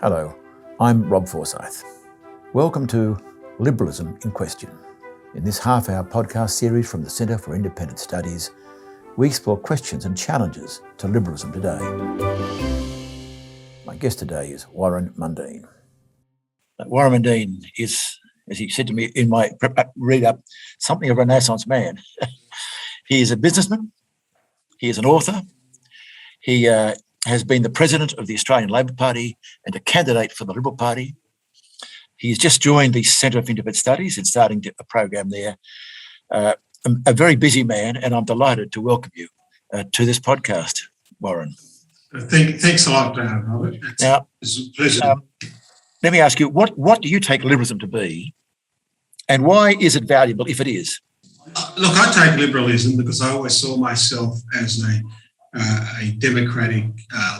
Hello, I'm Rob Forsyth. Welcome to Liberalism in Question. In this half-hour podcast series from the Centre for Independent Studies, we explore questions and challenges to liberalism today. My guest today is Warren Mundine. Warren Mundine is, as he said to me in my read-up, something of a Renaissance man. He is a businessman. He is an author. He has been the president of the Australian Labor Party and a candidate for the Liberal Party. He's just joined the Centre for Independent Studies and starting a program there. A very busy man, and I'm delighted to welcome you to this podcast, Warren. Thanks a lot, Robert. It's a pleasure. Let me ask you, what do you take liberalism to be, and why is it valuable if it is? Look, I take liberalism because I always saw myself as a democratic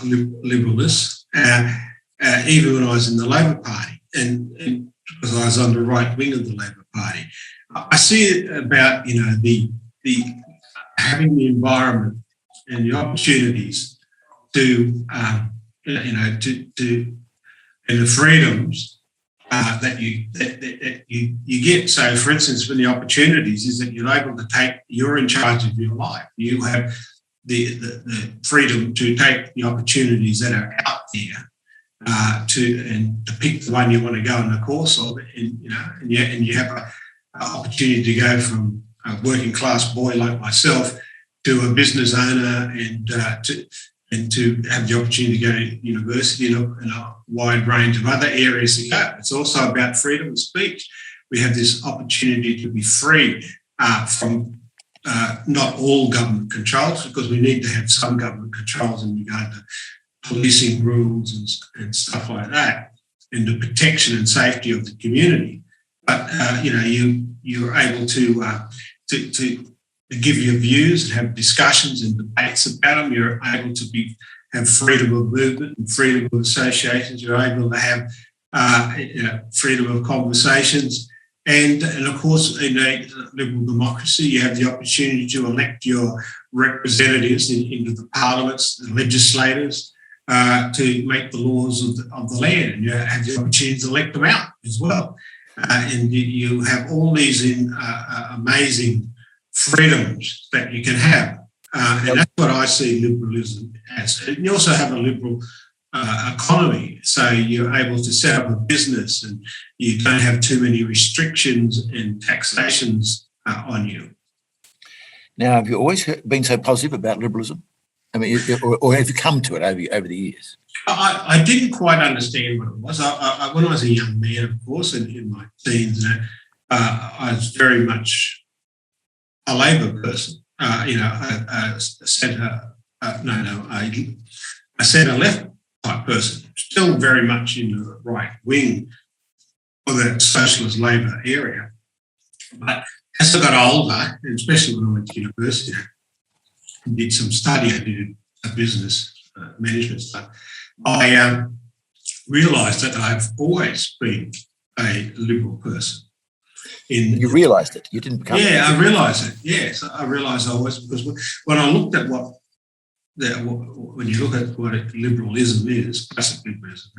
liberalist, even when I was in the Labor Party, and because I was on the right wing of the Labor Party. I see it about the having the environment and the opportunities to and the freedoms that you get. So, for instance, when the opportunities is that you're able to you're in charge of your life. You have the freedom to take the opportunities that are out there to pick the one you want to go in the course of, and you have an opportunity to go from a working class boy like myself to a business owner and to have the opportunity to go to university and a wide range of other areas to go. It's also about freedom of speech. We have this opportunity to be free from not all government controls, because we need to have some government controls in regard to policing rules and stuff like that, and the protection and safety of the community. But you're able to give your views and have discussions and debates about them. You're able to have freedom of movement and freedom of associations. You're able to have freedom of conversations. And of course, in a liberal democracy, you have the opportunity to elect your representatives into the parliaments, the legislators, to make the laws of the land. And you have the opportunity to elect them out as well. And you have all these amazing freedoms that you can have. And that's what I see liberalism as. And you also have a liberal economy. So you're able to set up a business and you don't have too many restrictions and taxations on you. Now, have you always been so positive about liberalism? I mean, or have you come to it over the years? I didn't quite understand what it was. When I was a young man, of course, and in my teens, I was very much a Labor person. A centre-left type person, still very much in the right wing of the socialist Labor area. But as I got older, and especially when I went to university and did some study, I did a business management stuff, I realised that I've always been a liberal person. You realised it? You didn't become it? Yeah, I realised it. Yes, I realised I was, because when I looked at when you look at what liberalism is, classic liberalism,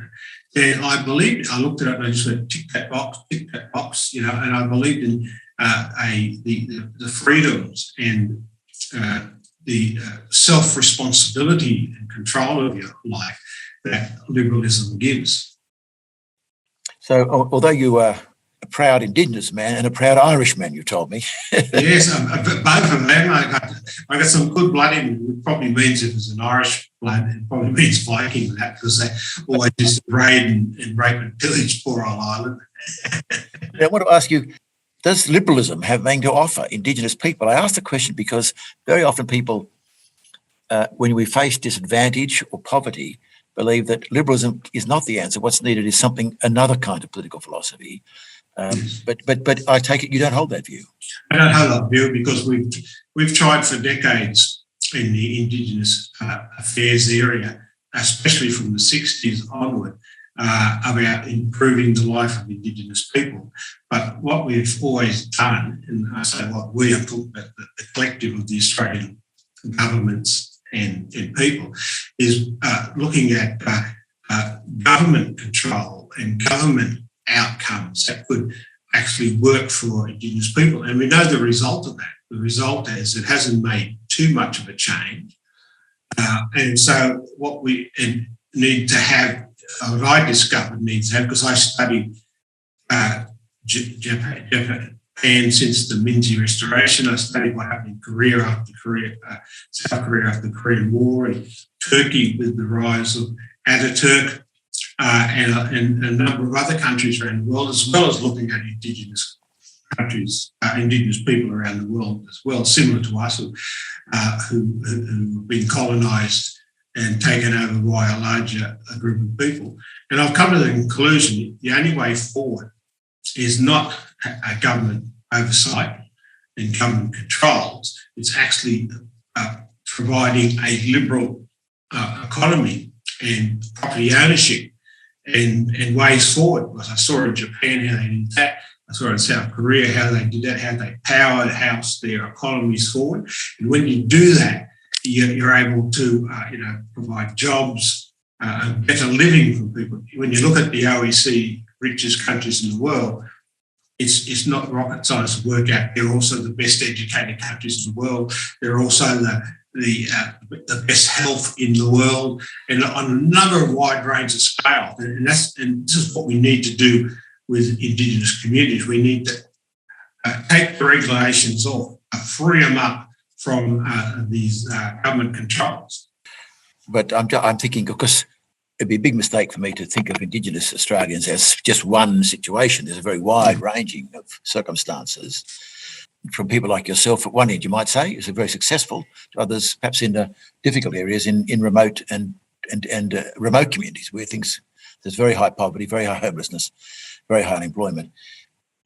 then I looked at it and I just went, tick that box, and I believed in the freedoms and the self-responsibility and control of your life that liberalism gives. So, although you are a proud Indigenous man and a proud Irish man, you told me. Yes, both of them. I got some good blood in me. It probably means if it's an Irish blood, it probably means Viking and that, because they always used to raid and rape and pillage poor old Ireland. Now, I want to ask you, does liberalism have anything to offer Indigenous people? I ask the question because very often people, when we face disadvantage or poverty, believe that liberalism is not the answer. What's needed is another kind of political philosophy. But I take it you don't hold that view. I don't hold that view because we've tried for decades in the Indigenous affairs area, especially from the 60s onward, about improving the life of Indigenous people. But what we've always done, and I say what we are talking about, the collective of the Australian governments and people, is looking at government control and government outcomes that could actually work for Indigenous people. And we know the result of that. The result is it hasn't made too much of a change. And so what we need to have, what I discovered needs to have, because I studied Japan since the Meiji Restoration. I studied what happened in Korea after South Korea after the Korean War, and Turkey with the rise of Ataturk, and a number of other countries around the world, as well as looking at Indigenous countries, Indigenous people around the world as well, similar to us, who've been colonised and taken over by a larger group of people. And I've come to the conclusion the only way forward is not a government oversight and government controls. It's actually providing a liberal economy and property ownership and ways forward. Because I saw in Japan how they did that. I saw in South Korea how they did that, how they powerhouse their economies forward. And when you do that, you're able to provide jobs and better living for people. When you look at the OECD richest countries in the world, it's not rocket science to work out. They're also the best educated countries in the world. They're also the best health in the world, and on a number of wide range of scale. And this is what we need to do with Indigenous communities. We need to take the regulations off, free them up from these government controls. But I'm thinking, because it'd be a big mistake for me to think of Indigenous Australians as just one situation. There's a very wide ranging of circumstances. From people like yourself, at one end, you might say, is very successful, to others perhaps in difficult areas, in remote and remote communities where there's very high poverty, very high homelessness, very high unemployment.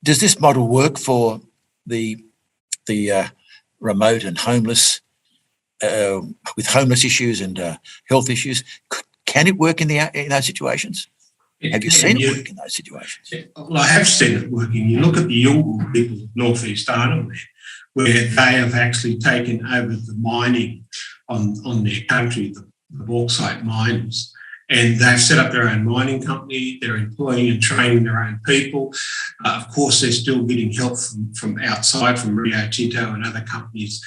Does this model work for the remote and homeless, with homeless issues and health issues? Can it work in those situations? Have you seen it work in those situations? Well, I have seen it working. You look at the Nyunggai people of northeast Arnhem, where they have actually taken over the mining on their country, the bauxite mines, and they've set up their own mining company. They're employing and training their own people. Of course, they're still getting help from outside, from Rio Tinto and other companies,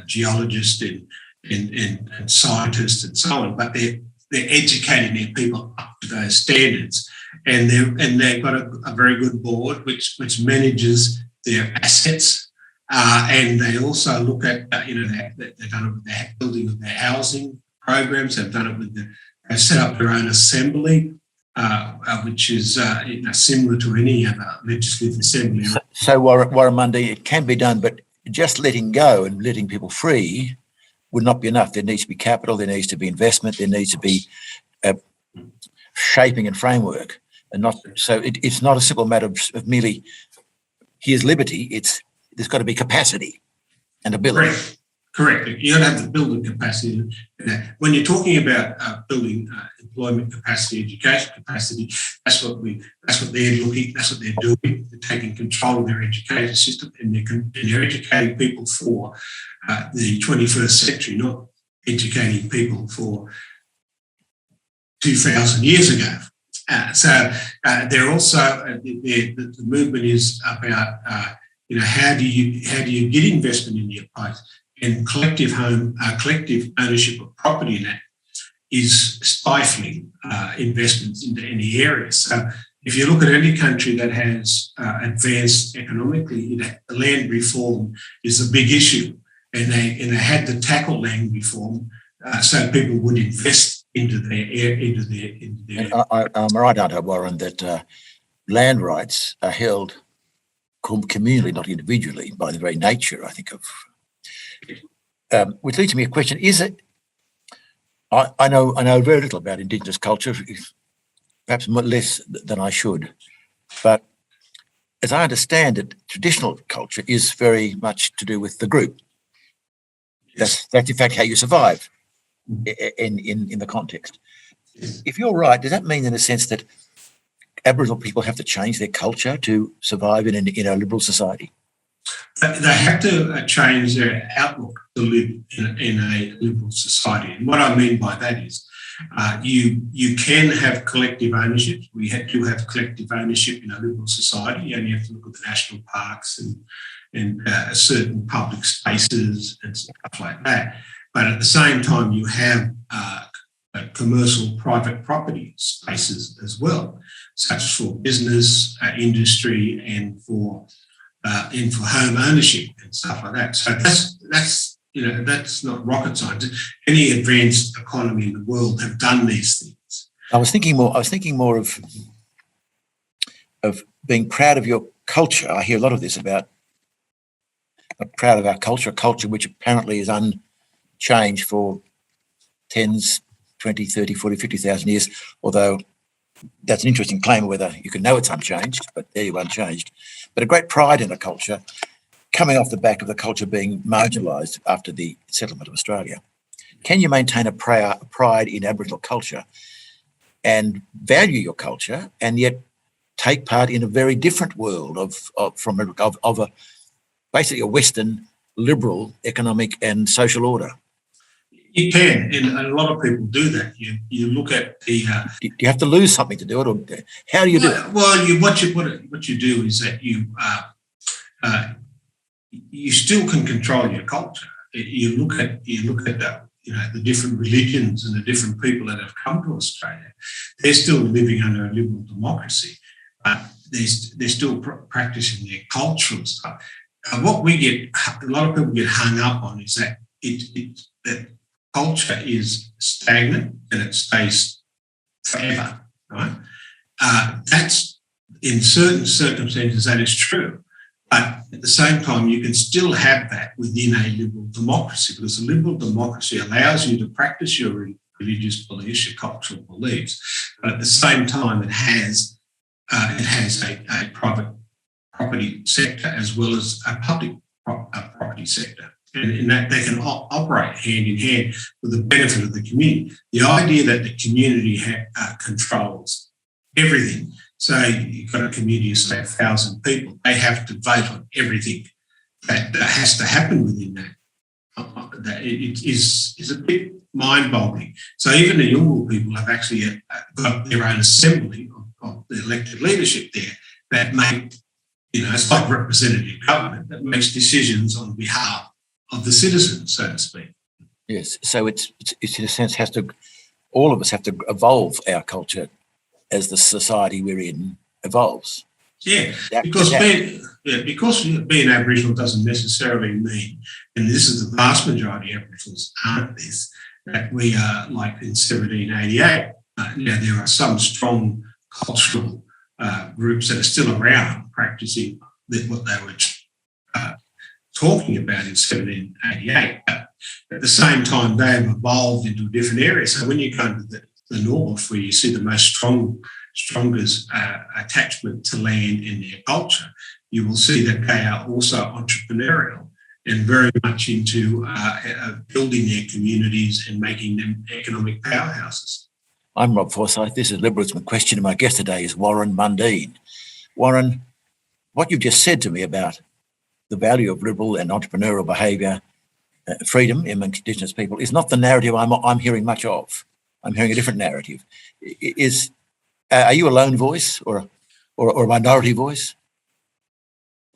geologists and scientists and so on. But they're educating their people up to those standards, and they've got a very good board which manages their assets, and they also look at they've done it with the building of their housing programs. They've done it with they've set up their own assembly, which is similar to any other legislative assembly. So Warren Mundine, it can be done, but just letting go and letting people free would not be enough. There needs to be capital, there needs to be investment, there needs to be shaping and framework, and not so. It's not a simple matter of merely here's liberty. There's got to be capacity and ability. Correct. You got to have the building capacity. When you're talking about building employment capacity, education capacity, that's what they're looking. That's what they're doing. They're taking control of their education system, and they're educating people for the 21st century, not educating people for 2,000 years ago. So they're also the movement is about how do you get investment in your place. And collective ownership of property in that is stifling investments into any area. So if you look at any country that has advanced economically, land reform is a big issue, and they had to tackle land reform so people would invest into their. I'm right, aren't I, Warren, that land rights are held communally, not individually, by the very nature, I think, of. Which leads me to a question: is it? I know very little about Indigenous culture, perhaps less than I should, but as I understand it, traditional culture is very much to do with the group. That's in fact how you survive in the context. If you're right, does that mean in a sense that Aboriginal people have to change their culture to survive in a liberal society? They have to change their outlook to live in a liberal society. And what I mean by that is You can have collective ownership. We do have collective ownership in a liberal society. You only have to look at the national parks and certain public spaces and stuff like that. But at the same time, you have commercial private property spaces as well, such for business, industry, and for home ownership and stuff like that. So that's not rocket science. Any advanced economy in the world have done these things. I was thinking more of being proud of your culture. I hear a lot of this about proud of our culture, a culture which apparently is unchanged for 10s, 20, 30, 40, 50,000 years, although that's an interesting claim whether you can know it's unchanged, but there you unchanged. But a great pride in a culture coming off the back of the culture being marginalised after the settlement of Australia. Can you maintain a pride in Aboriginal culture and value your culture and yet take part in a very different world of basically a Western liberal economic and social order? You can, and a lot of people do that. You look at the. Do you have to lose something to do it, or how do you do it? Well, what you do is that you still can control your culture. You look at the different religions and the different people that have come to Australia. They're still living under a liberal democracy, but they're still practicing their cultural stuff. What we get, a lot of people get hung up on is that that culture is stagnant and it stays forever, right? That's in certain circumstances that is true, but at the same time you can still have that within a liberal democracy, because a liberal democracy allows you to practice your religious beliefs, your cultural beliefs, but at the same time it has a private property sector as well as a public property sector. And in that they can operate hand in hand for the benefit of the community. The idea that the community controls everything. So you've got a community of, say, 1,000 people. They have to vote on everything that has to happen within that. That it is a bit mind-boggling. So even the Nyunggai people have actually got their own assembly of the elected leadership there that make, it's like representative government that makes decisions on behalf of the citizens, so to speak. Yes, so it's in a sense all of us have to evolve our culture as the society we're in evolves. Yeah, because being Aboriginal doesn't necessarily mean, and this is the vast majority of Aboriginals aren't this, that we are like in 1788. Now, there are some strong cultural groups that are still around practicing what they were talking about in 1788. But at the same time, they have evolved into a different area. So when you go to the north, where you see the most strongest attachment to land in their culture, you will see that they are also entrepreneurial and very much into building their communities and making them economic powerhouses. I'm Rob Forsyth. This is Liberalism Question, and my guest today is Warren Mundine. Warren, what you've just said to me about the value of liberal and entrepreneurial behaviour, freedom amongst Indigenous people, is not the narrative I'm hearing much of. I'm hearing a different narrative. Are you a lone voice or a minority voice?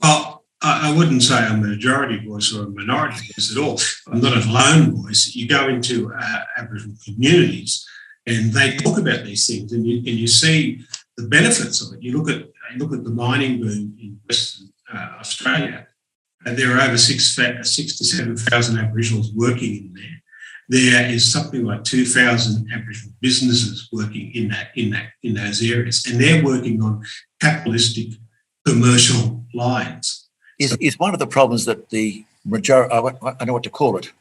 Well, I wouldn't say I'm a majority voice or a minority voice at all. I'm not a lone voice. You go into Aboriginal communities and they talk about these things, and you see the benefits of it. You look at the mining boom in Western Australia. There are over 6,000 to 7,000 Aboriginals working in there. There is something like 2,000 Aboriginal businesses working in those areas, and they're working on capitalistic commercial lines. Is one of the problems that the majority, I know what to call it.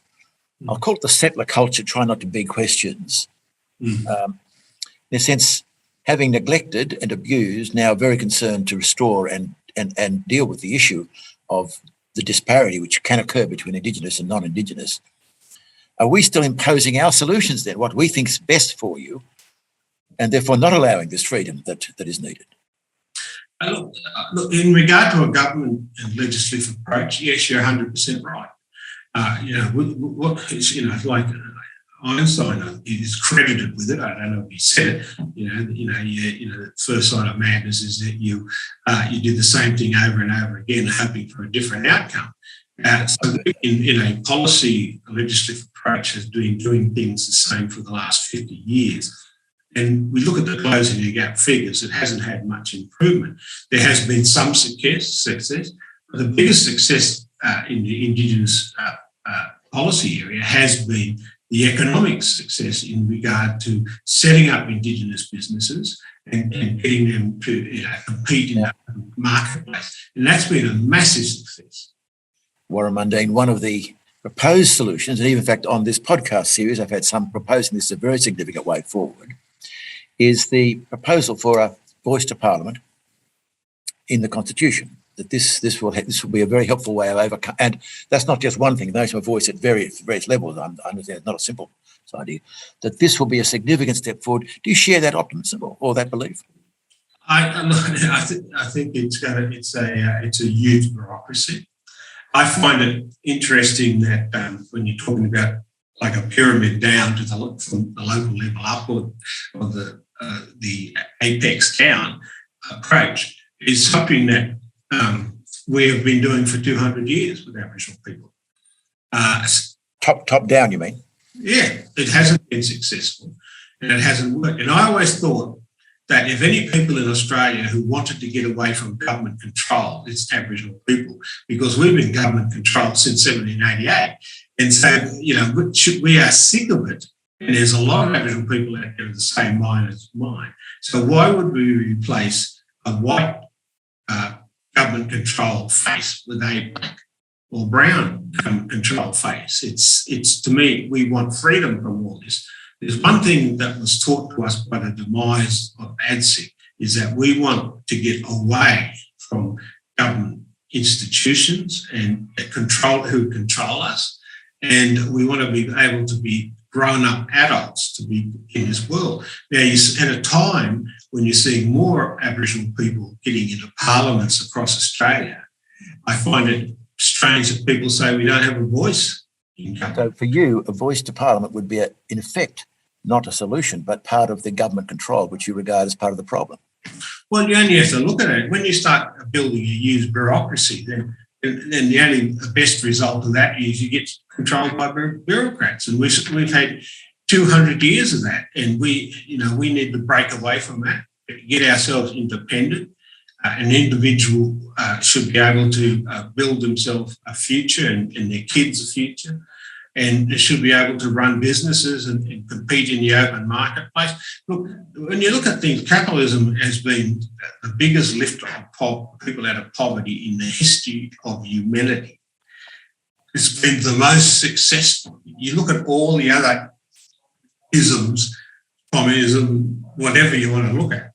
I'll call it the settler culture, try not to beg questions. In a sense, having neglected and abused, now very concerned to restore and deal with the issue of the disparity which can occur between Indigenous and non-Indigenous. Are we still imposing our solutions then, what we think is best for you, and therefore not allowing this freedom that is needed? Look, in regard to a government and legislative approach, yes, you're 100% right. What is, like Einstein is credited with it. I don't know if he said it. The first sign of madness is that you do the same thing over and over again, hoping for a different outcome. So in a policy legislative approach has been doing things the same for the last 50 years. And we look at the closing the gap figures, it hasn't had much improvement. There has been some success, but the biggest success in the Indigenous policy area has been the economic success in regard to setting up Indigenous businesses and getting them to compete in the marketplace. And that's been a massive success. Warren Mundine, one of the proposed solutions, and even in fact on this podcast series, I've had some proposing this as a very significant way forward, is the proposal for a voice to Parliament in the Constitution. That this will be a very helpful way of overcome, and that's not just one thing. Those who have voice at various levels, I understand it's not a simple idea. That this will be a significant step forward. Do you share that optimism or that belief? I think it's a huge bureaucracy. I find it interesting that when you're talking about like a pyramid down to from the local level up or the apex down approach is something that we have been doing for 200 years with Aboriginal people. Top down, you mean? Yeah, it hasn't been successful and it hasn't worked. And I always thought that if any people in Australia who wanted to get away from government control, it's Aboriginal people, because we've been government controlled since 1788. And so, we are sick of it. And there's a lot of Aboriginal people out there with the same mind as mine. So why would we replace a white government control face with a black or brown government control face? It's to me, we want freedom from all this. There's one thing that was taught to us by the demise of ADSIC is that we want to get away from government institutions and who control us. And we want to be able to be grown-up adults to be in this world. Now, at a time when you're seeing more Aboriginal people getting into parliaments across Australia, I find it strange that people say we don't have a voice in government. So for you, a voice to Parliament would be, in effect, not a solution, but part of the government control, which you regard as part of the problem. Well, you only have to look at it. When you start building a huge bureaucracy, then the only best result of that is you get controlled by bureaucrats. And we've had 200 years of that. And we need to break away from that, get ourselves independent. An individual should be able to build themselves a future and their kids a future. And they should be able to run businesses and compete in the open marketplace. Look, when you look at things, capitalism has been the biggest lifter of people out of poverty in the history of humanity. It's been the most successful. You look at all the other isms, communism, whatever you want to look at,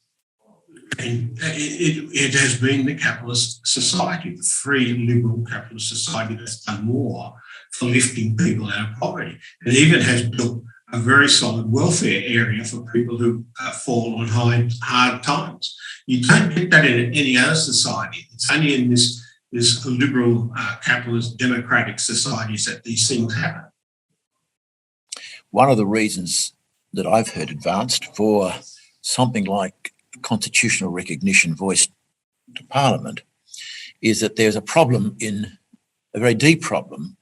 and it has been the capitalist society, the free liberal capitalist society that's done more for lifting people out of poverty, and even has built a very solid welfare area for people who fall on hard times. You don't get that in any other society. It's only in this liberal, capitalist, democratic societies that these things happen. One of the reasons that I've heard advanced for something like constitutional recognition voice to Parliament is that there's a very deep problem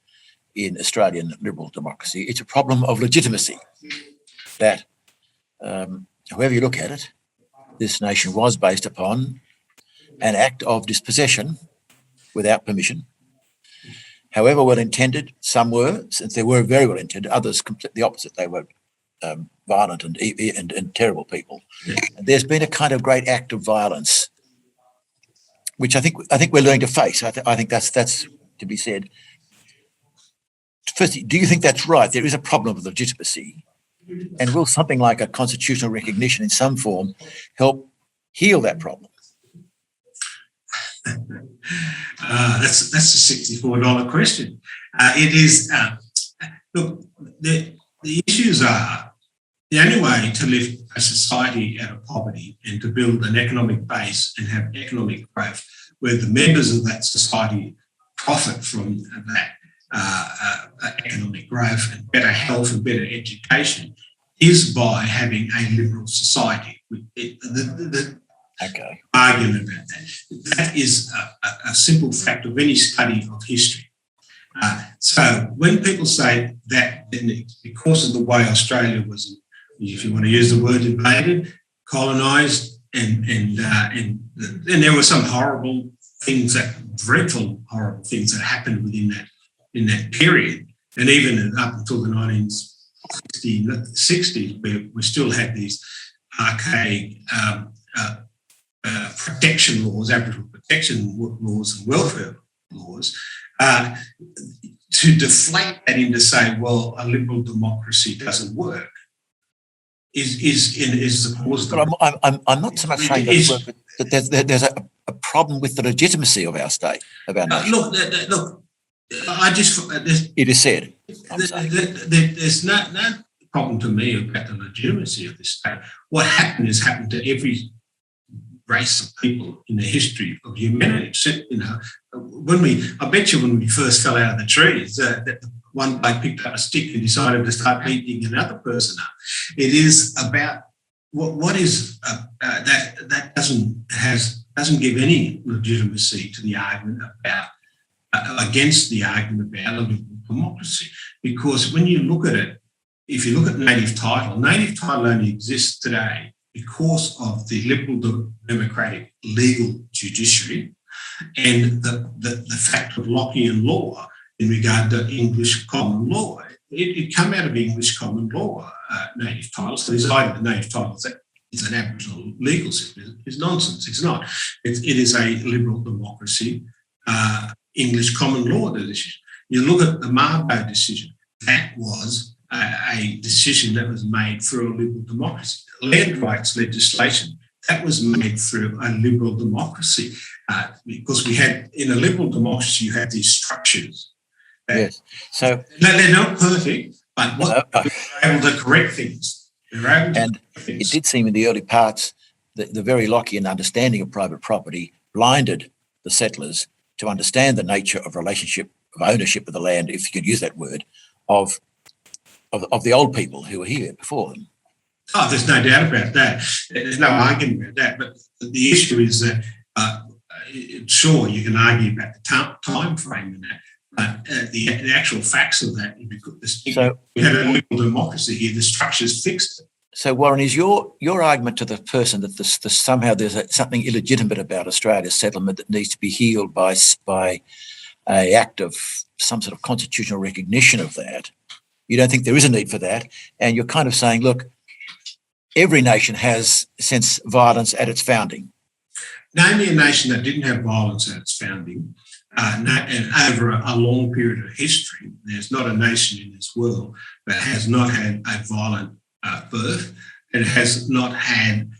in Australian liberal democracy. It's a problem of legitimacy, that however you look at it, this nation was based upon an act of dispossession without permission. However well intended, some were, since they were very well intended, others completely opposite. They were violent and terrible people. And there's been a kind of great act of violence, which I think we're learning to face. I think that's to be said. Firstly, do you think that's right? There is a problem of legitimacy, and will something like a constitutional recognition in some form help heal that problem? That's a $64 question. It is. Look, the issues are the only way to lift a society out of poverty and to build an economic base and have economic growth where the members of that society profit from that economic growth and better health and better education is by having a liberal society. The argument about that is a simple fact of any study of history. So when people say that because of the way Australia was, if you want to use the word, invaded, colonised, and there were some horrible things, dreadful horrible things that happened within that period, and even up until the 1960s, we still had these archaic protection laws, Aboriginal protection laws and welfare laws, to deflate that into say, well, a liberal democracy doesn't work, is the cause. But I'm not so much saying that there's a problem with the legitimacy of our state, of our nation. Look. It is said. There's no problem to me about the legitimacy of this state. What happened to every race of people in the history of humanity. You know, I bet you when we first fell out of the trees, that one bloke picked up a stick and decided to start beating another person up. It is about what is that doesn't give any legitimacy to the argument about against the argument about a liberal democracy, because when you look at it, if you look at native title only exists today because of the liberal democratic legal judiciary and the fact of Lockean law in regard to English common law. It came out of English common law, native title. So this idea of native title is an Aboriginal legal system is nonsense. It's not. It is a liberal democracy, English common law decision. You look at the Mabo decision. That was a decision that was made through a liberal democracy. Land rights legislation, that was made through a liberal democracy, because we had, in a liberal democracy, you had these structures. Yes. So they're not perfect, but they're able to correct things. It did seem in the early parts that the very Lockean understanding of private property blinded the settlers to understand the nature of relationship, of ownership of the land, if you could use that word, of the old people who were here before them. Oh, there's no doubt about that. There's no argument about that. But the issue is that, sure, you can argue about the time frame in that, but the actual facts of that, we had a liberal democracy here, the structure's fixed it. So, Warren, is your argument to the person that somehow there's something illegitimate about Australia's settlement that needs to be healed by an act of some sort of constitutional recognition of that? You don't think there is a need for that, and you're kind of saying, look, every nation has since violence at its founding. Name me a nation that didn't have violence at its founding, and over a long period of history. There's not a nation in this world that has not had a violent birth. It has not had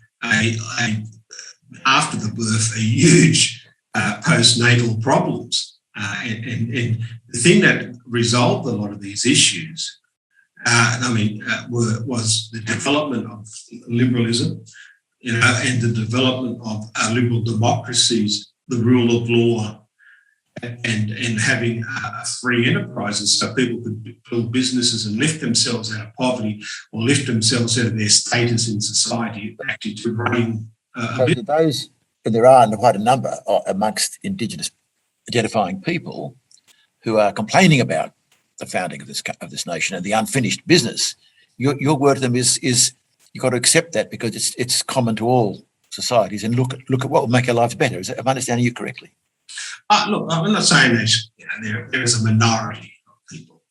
after the birth a huge postnatal problems. And the thing that resolved a lot of these issues, was the development of liberalism, and the development of liberal democracies, the rule of law, and having free enterprises so people could build businesses and lift themselves out of poverty or lift themselves out of their status in society, actually to running a business. Those, and there are quite a number amongst Indigenous identifying people who are complaining about the founding of this nation and the unfinished business. Your word to them is you've got to accept that because it's common to all societies, and look at what will make our lives better. Am I understanding you correctly? Look, I'm not saying that there is a minority of people.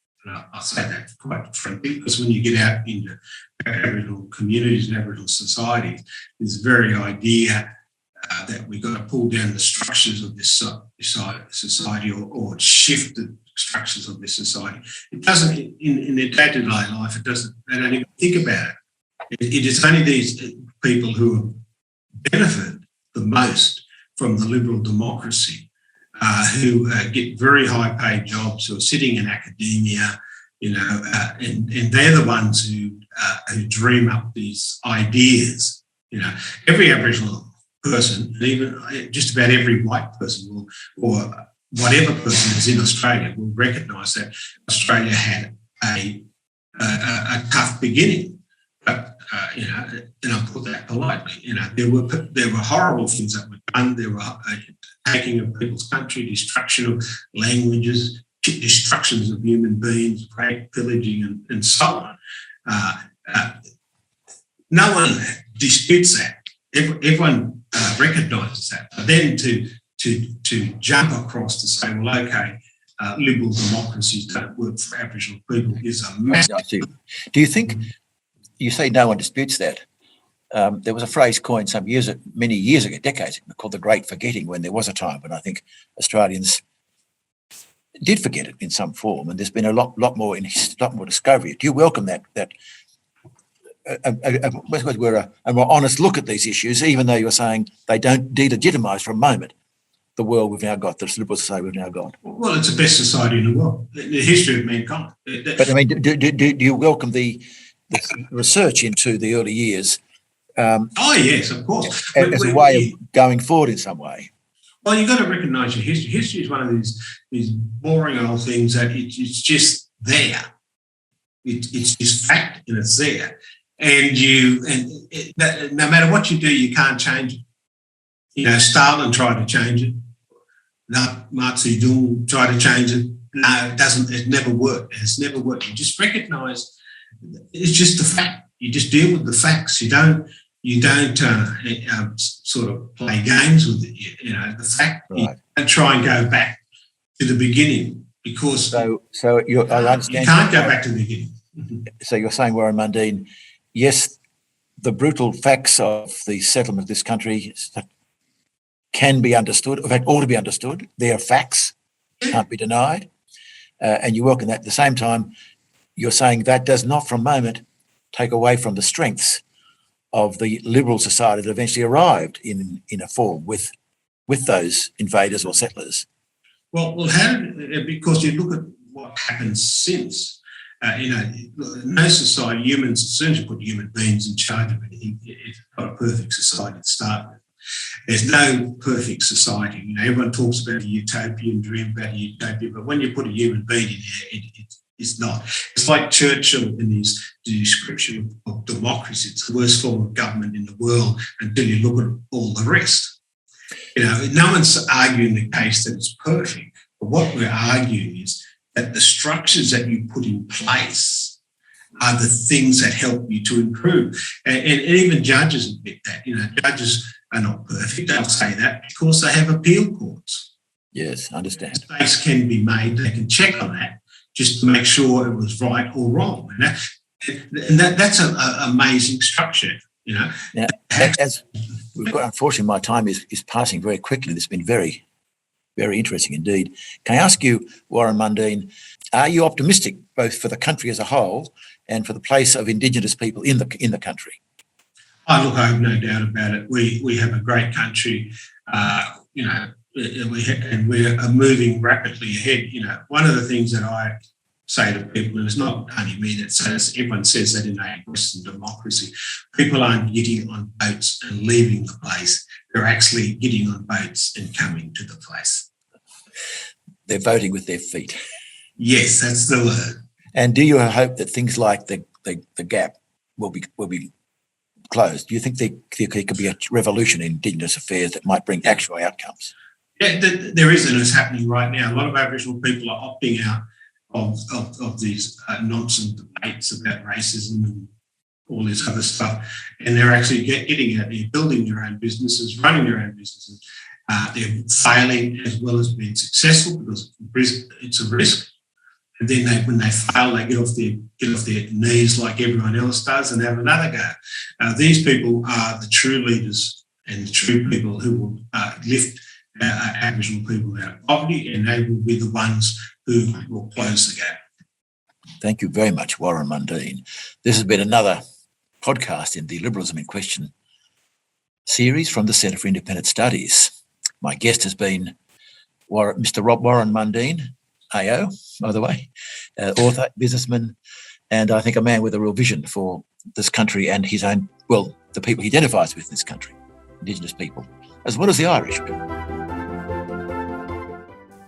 I'll say that quite frankly, because when you get out into Aboriginal communities and Aboriginal societies, this very idea that we've got to pull down the structures of this society or shift the structures of this society. It doesn't, in their day-to-day life, they don't even think about it. It is only these people who have benefited the most from the liberal democracy, who get very high-paid jobs, who are sitting in academia, and they're the ones who dream up these ideas. Every Aboriginal person, even just about every white person, will whatever person is in Australia will recognise that Australia had a tough beginning. But, and I put that politely, there were horrible things that were done. There were taking of people's country, destruction of languages, destructions of human beings, rape, pillaging, and so on. No one disputes that. Everyone recognises that. But then to jump across to say, well, okay, liberal democracies don't work for Aboriginal people is a massive. Do you think, you say no one disputes that? There was a phrase coined many years ago, decades ago, called the Great Forgetting, when there was a time when I think Australians did forget it in some form, and there's been a lot more discovery. Do you welcome that a more honest look at these issues, even though you're saying they don't delegitimise for a moment the world we've now got, the liberal society we've now got? Well, it's the best society in the world, the history of mankind. But I mean, do you welcome the research into the early years? Oh yes, of course. As a way of going forward in some way. Well, you've got to recognise your history. History is one of these boring old things that it's just there. It's just fact, and it's there. And no matter what you do, you can't change it. Stalin tried to change it. Mao Zedong tried to change it. No, it doesn't. It never worked. It's never worked. You just recognise it's just a fact. You just deal with the facts. You don't sort of play games with it. The fact. Right. You don't try and go back to the beginning, because I understand you can't go back to the beginning. So you're saying, Warren Mundine, yes, the brutal facts of the settlement of this country can be understood, in fact, ought to be understood. They are facts, can't be denied. And you welcome that. At the same time, you're saying that does not for a moment take away from the strengths of the liberal society that eventually arrived in a form with those invaders or settlers. Well, because you look at what happened since. No society, humans, as soon as you put human beings in charge of anything, it's not a perfect society to start with. There's no perfect society. Everyone talks about a utopian dream, about a utopia, but when you put a human being in there, it's not. It's like Churchill in his description of democracy. It's the worst form of government in the world until you look at all the rest. No one's arguing the case that it's perfect, but what we're arguing is that the structures that you put in place are the things that help you to improve. And even judges admit that. Judges are not perfect. They'll say that because they have appeal courts. Yes, I understand. Mistakes can be made. They can check on that just to make sure it was right or wrong. And that's an amazing structure. Now, as we've got, unfortunately, my time is passing very quickly. It's been very, very interesting indeed. Can I ask you, Warren Mundine, are you optimistic both for the country as a whole and for the place of Indigenous people in the country? Oh, look, I have no doubt about it. We have a great country, and we are moving rapidly ahead. One of the things that I say to people, and it's not only me that says, everyone says that in a Western democracy, people aren't getting on boats and leaving the place. They're actually getting on boats and coming to the place. They're voting with their feet. Yes, that's the word. And do you hope that things like the gap will be closed? Do you think there could be a revolution in Indigenous affairs that might bring actual outcomes? Yeah, there is, and it's happening right now. A lot of Aboriginal people are opting out of these nonsense debates about racism and all this other stuff, and they're actually getting out there, building their own businesses, running their own businesses. They're failing as well as being successful because it's a risk. And then when they fail, they get off their knees like everyone else does and have another go. These people are the true leaders and the true people who will lift Aboriginal people out of poverty, and they will be the ones who will close the gap. Thank you very much, Warren Mundine. This has been another podcast in the Liberalism in Question series from the Centre for Independent Studies. My guest has been Mr. Warren Mundine, AO, by the way, author, businessman, and I think a man with a real vision for this country and his own, the people he identifies with in this country, Indigenous people, as well as the Irish people.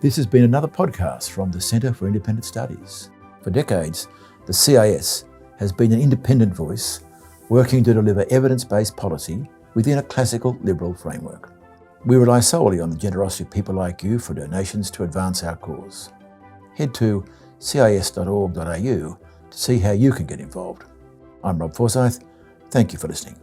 This has been another podcast from the Centre for Independent Studies. For decades, the CIS has been an independent voice working to deliver evidence-based policy within a classical liberal framework. We rely solely on the generosity of people like you for donations to advance our cause. Head to cis.org.au to see how you can get involved. I'm Rob Forsyth. Thank you for listening.